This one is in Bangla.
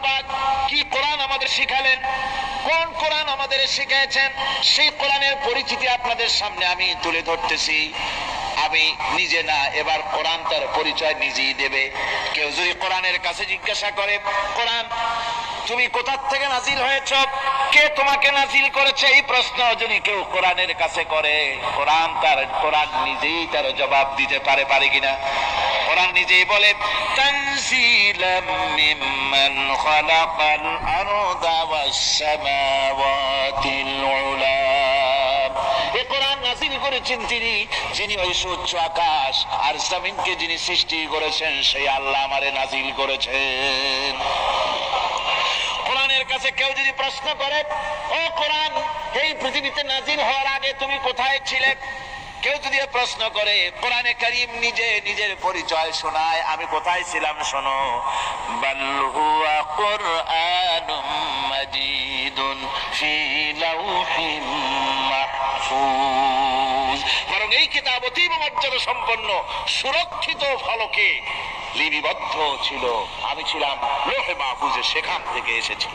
পাক কি কোরআন আমাদের শিখালেন, কোন কোরআন আমাদের শিখিয়েছেন, সেই কোরআনের পরিচিতি আপনাদের সামনে আমি তুলে ধরতেছি। আমি নিজে না, এবার কোরআন তার পরিচয় নিজেই দেবে। কেউ যদি কোরআনের কাছে জিজ্ঞাসা করে, কোরআন তুমি কোথা থেকে নাজিল হয়েছ, কে তোমাকে নাজিল করেছে, এই প্রশ্ন যদি কেউ কোরআনের কাছে করে, কোরআন নিজেই তার জবাব দিতে পারে কিনা? কোরআন নিজেই বলে, তানজিলাম মিম্মান খালাকাল আরদা ওয়াস সামাওয়াতিল উলা। এই কোরআন নাজিল করেছেন তিনি, যিনি ওই সুউচ্চ আকাশ আর জমিনকে যিনি সৃষ্টি করেছেন, সেই আল্লাহ আমারে নাজিল করেছেন। কোরআনের কাছে কেউ যদি প্রশ্ন করে, ও কোরআন এই পৃথিবীতে নাজিল হওয়ার আগে তুমি কোথায় ছিলে, কেউ যদি প্রশ্ন করে, কোরআনে কারীম নিজের পরিচয় শোনায়, আমি কোথায় ছিলাম শোনো। বাল হুয়া কুরআনুম মাজিদুন ফি লাউহিম মাহফুজ। বরং এই কিতাব অতীব মর্যাদা সম্পন্ন, সুরক্ষিত ফলকে লিপিবদ্ধ ছিল, আমি ছিলাম লৌহে মাহফুজে, সেখান থেকে এসেছি।